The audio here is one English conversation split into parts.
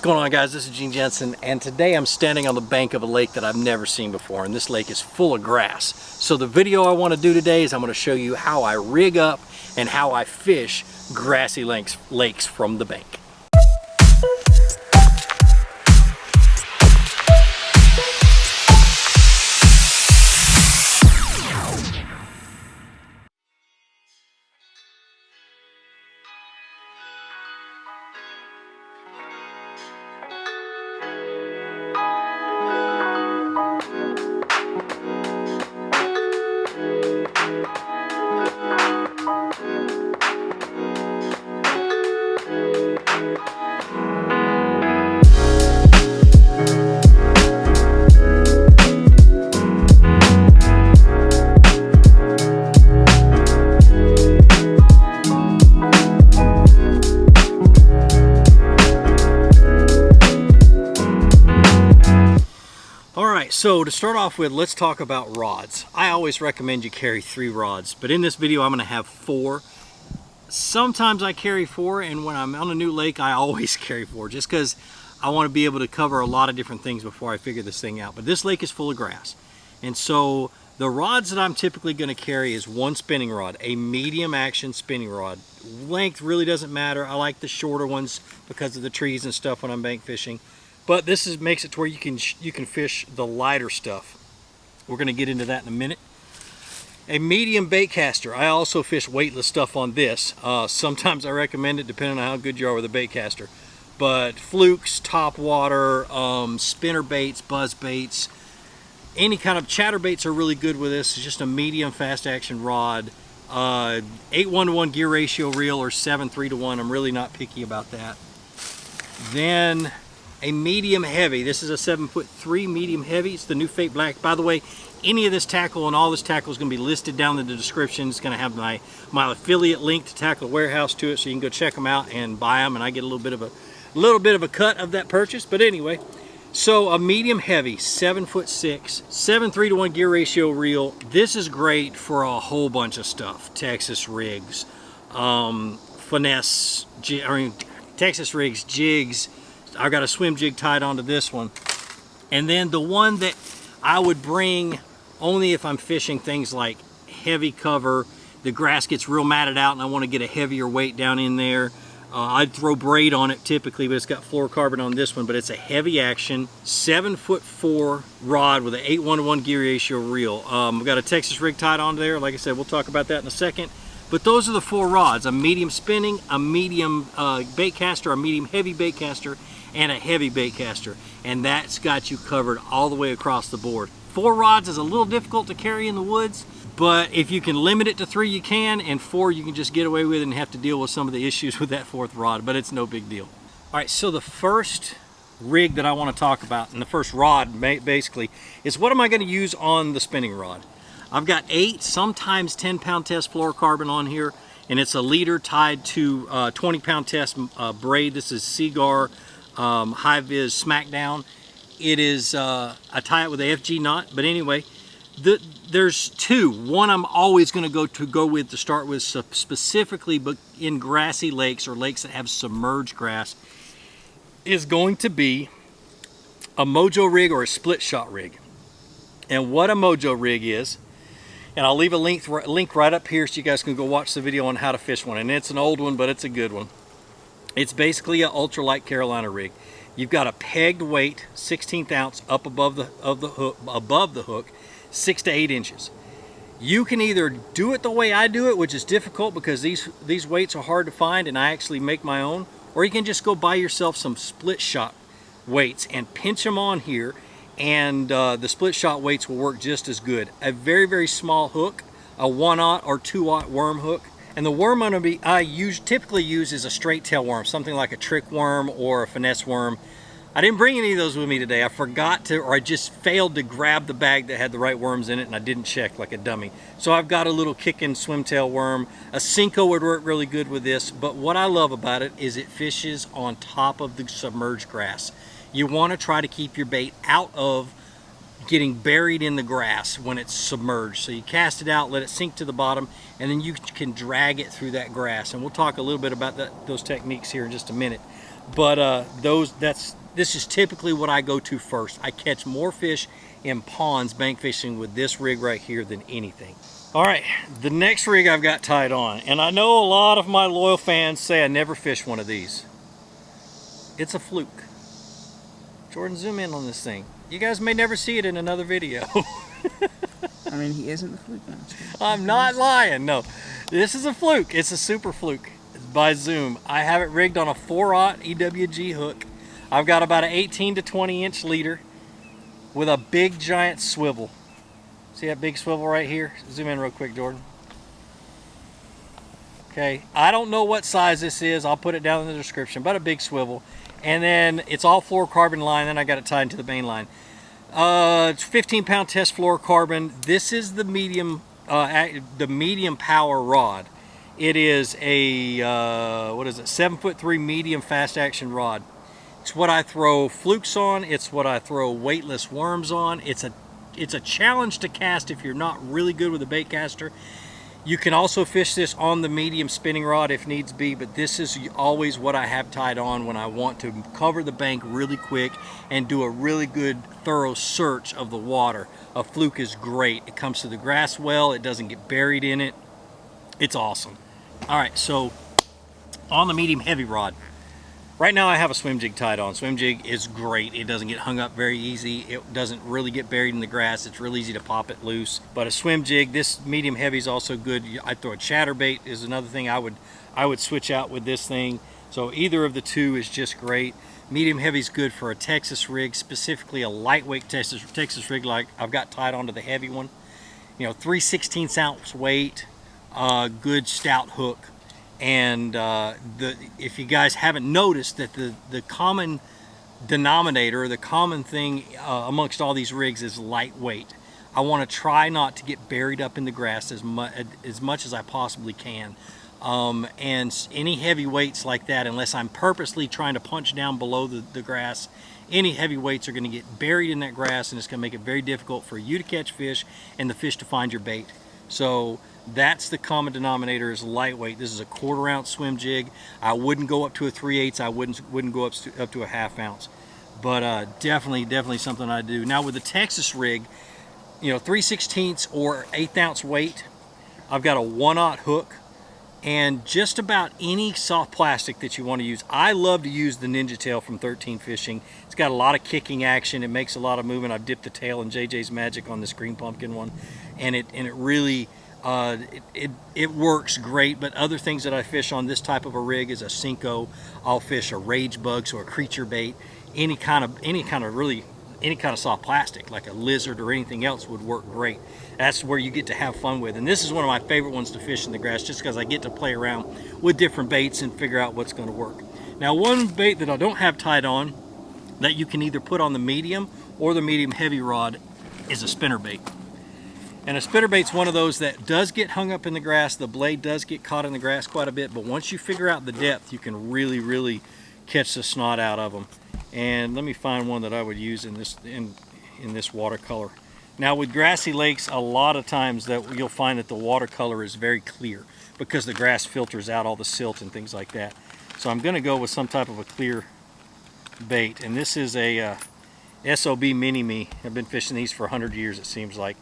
going on, guys? This is Gene Jensen, and today I'm standing on the bank of a lake that I've never seen before, and this lake is full of grass. So the video I want to do today is I'm going to show you how I rig up and how I fish grassy lakes from the bank. So to start off with, let's talk about rods. I always recommend you carry 3 rods, but in this video I'm going to have 4. Sometimes I carry 4, and when I'm on a new lake I always carry 4 just because I want to be able to cover a lot of different things before I figure this thing out. But this lake is full of grass, and so the rods that I'm typically going to carry is 1 spinning rod, a medium action spinning rod. Length really doesn't matter. I like the shorter ones because of the trees and stuff when I'm bank fishing. But this makes it to where you can fish the lighter stuff. We're going to get into that in a minute. A medium bait caster. I also fish weightless stuff on this. Sometimes I recommend it depending on how good you are with a bait caster. But Flukes, top water, spinner baits, buzz baits, any kind of chatter baits are really good with this. It's just a medium fast action rod. 8:1 gear ratio reel or 7:3:1. I'm really not picky about that. Then a medium heavy. This is a 7'3" medium heavy. It's the new Fate Black. By the way, any of this tackle and all this tackle is going to be listed down in the description. It's going to have my affiliate link to Tackle Warehouse to it, so you can go check them out and buy them, and I get a little bit of a cut of that purchase. But anyway, so a medium heavy, 7'6", 7:3:1 gear ratio reel. This is great for a whole bunch of stuff. Texas rigs, Texas rigs, jigs. I got a swim jig tied onto this one. And then the one that I would bring only if I'm fishing things like heavy cover, the grass gets real matted out and I want to get a heavier weight down in there. I'd throw braid on it typically, but it's got fluorocarbon on this one, but it's a heavy action 7'4" rod with an 8:1 gear ratio reel. We've got a Texas rig tied on there. Like I said, we'll talk about that in a second. But those are the 4 rods: a medium spinning, a medium bait caster, a medium heavy bait caster, and a heavy bait caster. And that's got you covered all the way across the board. 4 rods is a little difficult to carry in the woods, but if you can limit it to 3 you can, and 4 you can just get away with and have to deal with some of the issues with that 4th rod, but it's no big deal. All right, so the first rig that I want to talk about, and the first rod basically, is what am I going to use on the spinning rod. I've got 8, sometimes 10-pound test fluorocarbon on here, and it's a leader tied to 20-pound test braid. This is Seagar High Vis Smackdown. It is I tie it with a FG knot, but anyway, there's 2. One I'm always going to go with to start with, specifically but in grassy lakes or lakes that have submerged grass, is going to be a Mojo Rig or a split shot rig. And what a Mojo Rig is, and I'll leave a link right up here so you guys can go watch the video on how to fish one. And it's an old one, but it's a good one. It's basically an ultralight Carolina rig. You've got a pegged weight, 1/16 ounce, up above the hook, 6 to 8 inches. You can either do it the way I do it, which is difficult because these weights are hard to find, and I actually make my own, or you can just go buy yourself some split shot weights and pinch them on here, and the split shot weights will work just as good. A very, very small hook, a 1/0 or 2/0 worm hook. And the worm I typically use is a straight tail worm, something like a trick worm or a finesse worm. I didn't bring any of those with me today. I forgot to, or I just failed to grab the bag that had the right worms in it, and I didn't check like a dummy. So I've got a little kicking swimtail worm. A Cinco would work really good with this, but what I love about it is it fishes on top of the submerged grass. You want to try to keep your bait out of getting buried in the grass when it's submerged. So you cast it out, let it sink to the bottom, and then you can drag it through that grass. And we'll talk a little bit about those techniques here in just a minute. But this is typically what I go to first. I catch more fish in ponds bank fishing with this rig right here than anything. All right, the next rig I've got tied on, and I know a lot of my loyal fans say I never fish one of these. It's a Fluke. Jordan, zoom in on this thing. You guys may never see it in another video. I mean, he isn't the Flukemastr. I'm not lying, no. This is a Fluke. It's a super Fluke. It's by Zoom. I have it rigged on a 4/0 EWG hook. I've got about an 18 to 20 inch leader with a big giant swivel. See that big swivel right here? Zoom in real quick, Jordan. Okay, I don't know what size this is. I'll put it down in the description, but a big swivel. And then it's all fluorocarbon line, then I got it tied into the main line. It's 15-pound test fluorocarbon. This is the medium power rod. It is a, 7'3" medium fast action rod. It's what I throw flukes on. It's what I throw weightless worms on. It's a challenge to cast if you're not really good with a bait caster. You can also fish this on the medium spinning rod if needs be, but this is always what I have tied on when I want to cover the bank really quick and do a really good thorough search of the water. A Fluke is great. It comes to the grass well. It doesn't get buried in it. It's awesome. All right, so on the medium heavy rod, right now I have a swim jig tied on. Swim jig is great. It doesn't get hung up very easy. It doesn't really get buried in the grass. It's real easy to pop it loose. But a swim jig, this medium heavy is also good. I throw a chatterbait is another thing I would switch out with this thing. So either of the two is just great. Medium heavy is good for a Texas rig, specifically a lightweight Texas rig like I've got tied onto the heavy one. You know, 3/16 ounce weight, good stout hook. And if you guys haven't noticed that the common denominator, the common thing amongst all these rigs is lightweight. I want to try not to get buried up in the grass as much as I possibly can. And any heavy weights like that, unless I'm purposely trying to punch down below the grass, any heavy weights are going to get buried in that grass, and it's going to make it very difficult for you to catch fish and the fish to find your bait. So that's the common denominator, is lightweight. This is a 1/4 ounce swim jig. I wouldn't go up to a 3/8. I wouldn't go up to a 1/2 ounce. But definitely something I do. Now with the Texas rig, you know, 3/16 or 1/8 ounce weight. I've got a 1/0 hook and just about any soft plastic that you want to use. I love to use the Ninja Tail from 13 Fishing. It's got a lot of kicking action. It makes a lot of movement. I've dipped the tail in JJ's Magic on this green pumpkin one, and it really it works great. But other things that I fish on this type of a rig is a Cinco. I'll fish a rage bug, so a creature bait. Any kind of soft plastic like a lizard or anything else would work great. That's where you get to have fun with. And this is one of my favorite ones to fish in the grass, just because I get to play around with different baits and figure out what's going to work. Now, one bait that I don't have tied on that you can either put on the medium or the medium heavy rod is a spinner bait. And a spinner bait's one of those that does get hung up in the grass. The blade does get caught in the grass quite a bit, but once you figure out the depth, you can really catch the snot out of them. And let me find one that I would use in this watercolor. Now with grassy lakes, a lot of times that you'll find that the watercolor is very clear because the grass filters out all the silt and things like that. So I'm going to go with some type of a clear bait, and this is a SOB Mini-Me. I've been fishing these for 100 years, it seems like.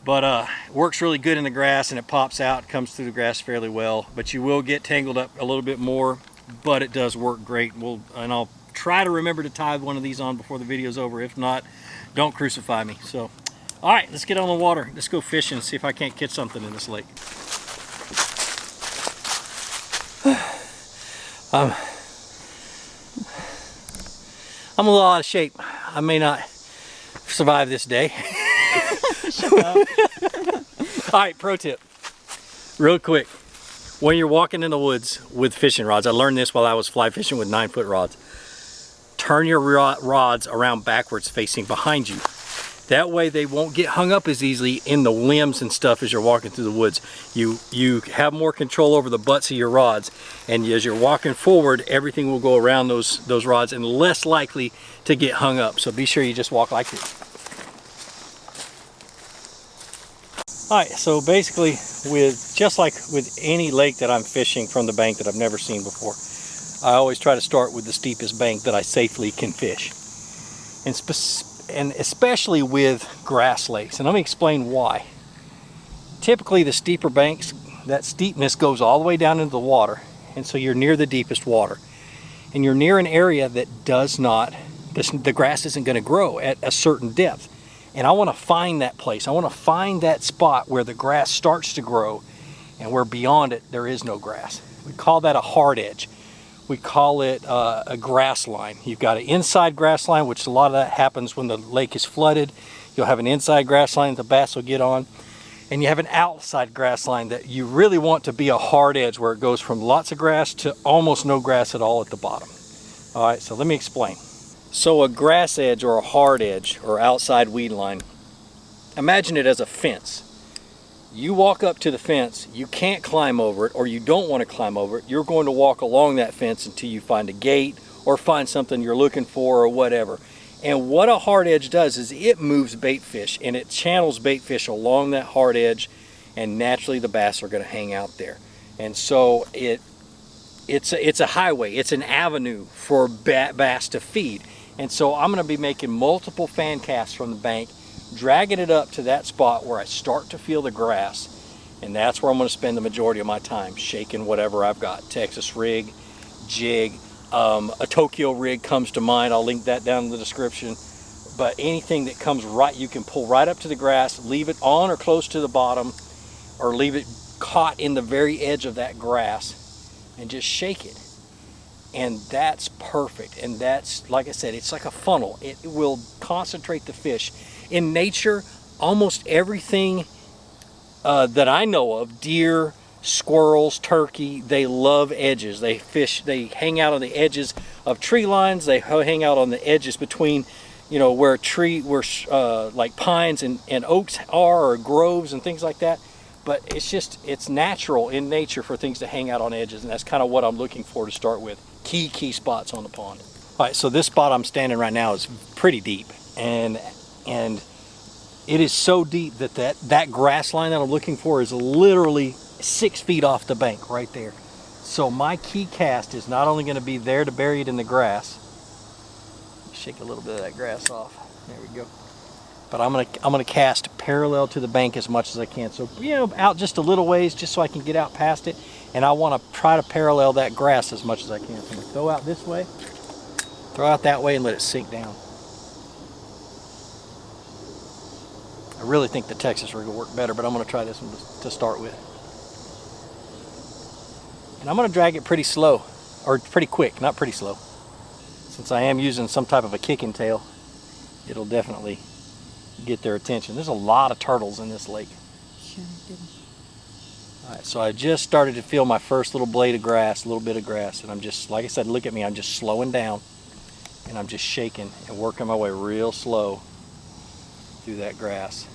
But it works really good in the grass, and it pops out, comes through the grass fairly well. But you will get tangled up a little bit more, but it does work great. And I'll try to remember to tie one of these on before the video's over. If not, don't crucify me. So, all right, let's get on the water. Let's go fishing and see if I can't catch something in this lake. I'm a little out of shape. I may not survive this day. Shut up. All right, pro tip, real quick. When you're walking in the woods with fishing rods, I learned this while I was fly fishing with 9-foot rods. Turn your rods around backwards facing behind you. That way they won't get hung up as easily in the limbs and stuff as you're walking through the woods. You have more control over the butts of your rods, and as you're walking forward, everything will go around those rods and less likely to get hung up. So be sure you just walk like this. All right, so basically, just like with any lake that I'm fishing from the bank that I've never seen before, I always try to start with the steepest bank that I safely can fish. And especially with grass lakes. And let me explain why. Typically the steeper banks, that steepness goes all the way down into the water. And so you're near the deepest water. And you're near an area that does not, the grass isn't going to grow at a certain depth. And I want to find that place. I want to find that spot where the grass starts to grow and where beyond it there is no grass. We call that a hard edge. We call it a grass line. You've got an inside grass line, which a lot of that happens when the lake is flooded. You'll have an inside grass line that the bass will get on. And you have an outside grass line that you really want to be a hard edge where it goes from lots of grass to almost no grass at all at the bottom. All right, so let me explain. So a grass edge or a hard edge or outside weed line, imagine it as a fence. You walk up to the fence, you can't climb over it, or you don't want to climb over it. You're going to walk along that fence until you find a gate or find something you're looking for or whatever. And what a hard edge does is it moves bait fish and it channels bait fish along that hard edge, and naturally the bass are going to hang out there. And so it's a highway, it's an avenue for bass to feed. And so I'm going to be making multiple fan casts from the bank, dragging it up to that spot where I start to feel the grass, and that's where I'm going to spend the majority of my time, shaking whatever I've got. Texas rig, jig, a Tokyo rig comes to mind. I'll link that down in the description. But anything that comes right, you can pull right up to the grass, leave it on or close to the bottom, or leave it caught in the very edge of that grass and just shake it. And that's perfect. And that's, like I said, it's like a funnel. It will concentrate the fish. In nature, almost everything that I know of, deer, squirrels, turkey, they love edges. They hang out on the edges of tree lines. They hang out on the edges between, you know, where like pines and oaks are, or groves and things like that. But it's natural in nature for things to hang out on edges, and that's kind of what I'm looking for to start with. Key spots on the pond. All right, so this spot I'm standing right now is pretty deep, and it is so deep that grass line that I'm looking for is literally 6 feet off the bank right there. So my key cast is not only going to be there to bury it in the grass. Shake a little bit of that grass off. There we go. But I'm gonna cast parallel to the bank as much as I can. So, you know, out just a little ways, just so I can get out past it. And I want to try to parallel that grass as much as I can. So I'm gonna throw out this way, throw out that way, and let it sink down. I really think the Texas rig will work better, but I'm gonna try this one to start with. And I'm gonna drag it pretty slow, or pretty quick, not pretty slow. Since I am using some type of a kicking tail, it'll definitely get their attention. There's a lot of turtles in this lake. Sure did. All right, so I just started to feel my first little blade of grass, a little bit of grass, and I'm just, like I said, look at me, I'm just slowing down, and I'm just shaking and working my way real slow through that grass.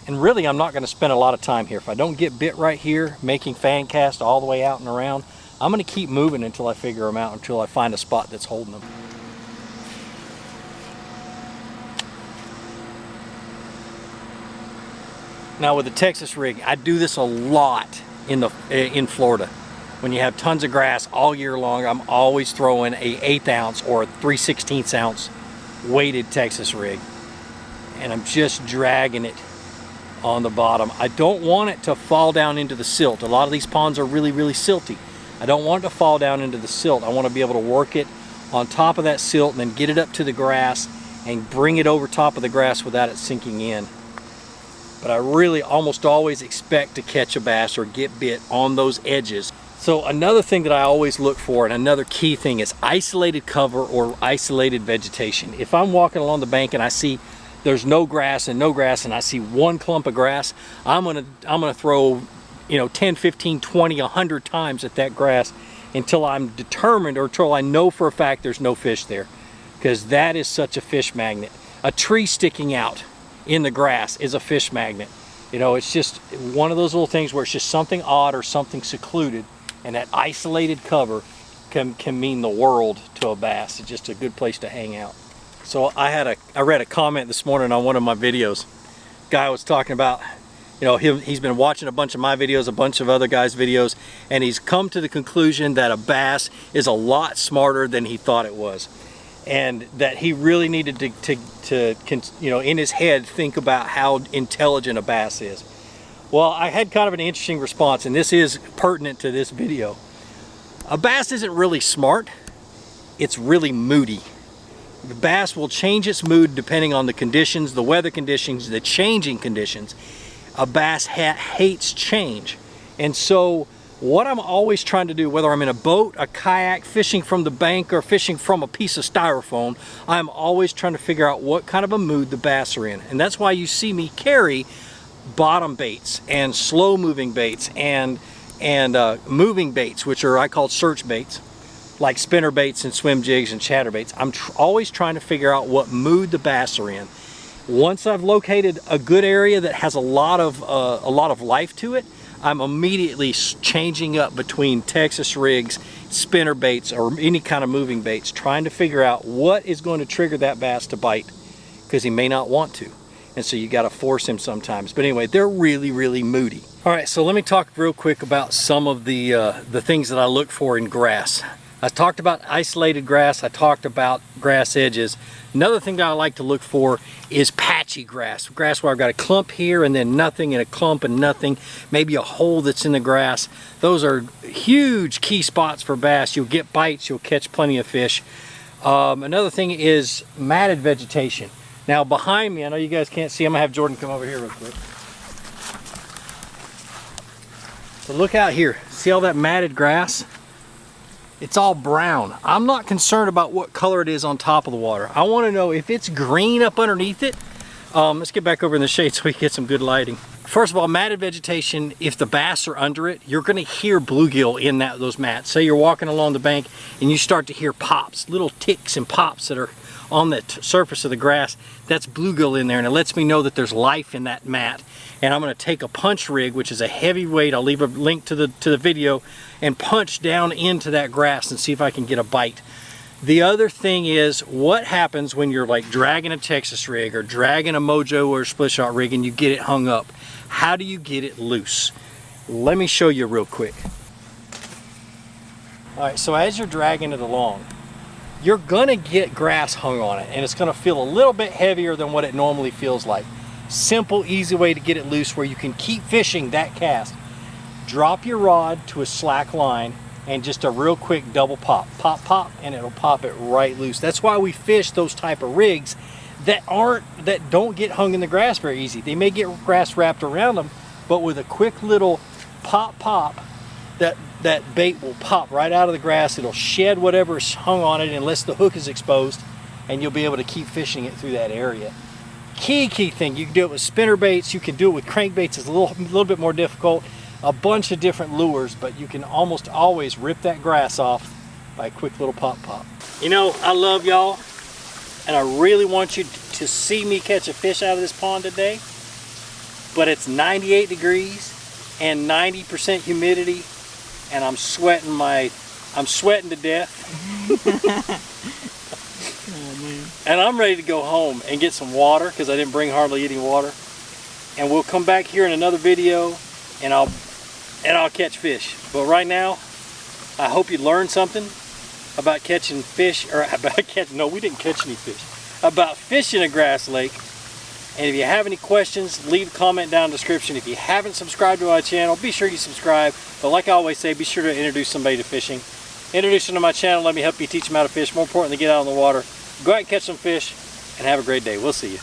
And really, I'm not going to spend a lot of time here. If I don't get bit right here, making fan cast all the way out and around, I'm going to keep moving until I figure them out, until I find a spot that's holding them. Now with the Texas rig, I do this a lot in Florida. When you have tons of grass all year long, I'm always throwing a 1/8 ounce or a 3/16 ounce weighted Texas rig. And I'm just dragging it on the bottom. I don't want it to fall down into the silt. A lot of these ponds are really, really silty. I don't want it to fall down into the silt. I want to be able to work it on top of that silt and then get it up to the grass and bring it over top of the grass without it sinking in. But I really almost always expect to catch a bass or get bit on those edges. So another thing that I always look for, and another key thing, is isolated cover or isolated vegetation. If I'm walking along the bank and I see there's no grass and I see one clump of grass, I'm gonna throw, you know, 10, 15, 20, 100 times at that grass until I'm determined, or until I know for a fact there's no fish there, because that is such a fish magnet. A tree sticking out in the grass is a fish magnet. You know, it's just one of those little things where it's just something odd or something secluded, and that isolated cover can mean the world to a bass. It's just a good place to hang out. So I read a comment this morning on one of my videos. Guy was talking about, You know, he's been watching a bunch of my videos, a bunch of other guys' videos, and he's come to the conclusion that a bass is a lot smarter than he thought it was. And that he really needed to you know, in his head, think about how intelligent a bass is. Well, I had kind of an interesting response, and this is pertinent to this video. A bass isn't really smart, it's really moody. The bass will change its mood depending on the conditions, the weather conditions, the changing conditions. A bass hates change. And so what I'm always trying to do, whether I'm in a boat, a kayak, fishing from the bank, or fishing from a piece of styrofoam, I'm always trying to figure out what kind of a mood the bass are in. And that's why you see me carry bottom baits and slow moving baits and moving baits, which are I call search baits, like spinner baits and swim jigs and chatter baits. I'm always trying to figure out what mood the bass are in. Once I've located a good area that has a lot of life to it, I'm immediately changing up between Texas rigs, spinner baits, or any kind of moving baits, trying to figure out what is going to trigger that bass to bite, because he may not want to. And so you got to force him sometimes. But anyway, they're really, really moody. All right, so let me talk real quick about some of the things that I look for in grass. I talked about isolated grass. I talked about grass edges. Another thing that I like to look for is patchy grass. Grass where I've got a clump here and then nothing, and a clump and nothing. Maybe a hole that's in the grass. Those are huge key spots for bass. You'll get bites, you'll catch plenty of fish. Another thing is matted vegetation. Now behind me, I know you guys can't see, I'm gonna have Jordan come over here real quick. So look out here, see all that matted grass? It's all brown. I'm not concerned about what color it is on top of the water. I want to know if it's green up underneath it. Let's get back over in the shade so we can get some good lighting. First of all, matted vegetation, if the bass are under it, you're going to hear bluegill in those mats. Say you're walking along the bank and you start to hear pops, little ticks and pops that are on the surface of the grass. That's bluegill in there, and it lets me know that there's life in that mat. And I'm going to take a punch rig, which is a heavy weight. I'll leave a link to the video, and punch down into that grass and see if I can get a bite. The other thing is, what happens when you're like dragging a Texas rig or dragging a Mojo or a split shot rig and you get it hung up? How do you get it loose? Let me show you real quick. All right, so as you're dragging it along, you're gonna get grass hung on it, and it's gonna feel a little bit heavier than what it normally feels like. Simple, easy way to get it loose where you can keep fishing that cast. Drop your rod to a slack line and just a real quick double pop. Pop, pop, and it'll pop it right loose. That's why we fish those type of rigs that don't get hung in the grass very easy. They may get grass wrapped around them, but with a quick little pop, pop, that bait will pop right out of the grass. It'll shed whatever's hung on it unless the hook is exposed, and you'll be able to keep fishing it through that area. Key thing, you can do it with spinner baits, you can do it with crankbaits. It's a little bit more difficult. A bunch of different lures, but you can almost always rip that grass off by a quick little pop. You know, I love y'all, and I really want you to see me catch a fish out of this pond today, but it's 98 degrees and 90% humidity, and I'm sweating to death. Oh, man. And I'm ready to go home and get some water because I didn't bring hardly any water. And we'll come back here in another video, and I'll catch fish. But right now, I hope you learned something about catching fish, or no, we didn't catch any fish, about fishing a grass lake. And if you have any questions, leave a comment down in the description. If you haven't subscribed to my channel, be sure you subscribe. But like I always say, be sure to introduce somebody to fishing. Introduce them to my channel, let me help you teach them how to fish. More importantly, get out on the water, go out and catch some fish, and have a great day. We'll see you.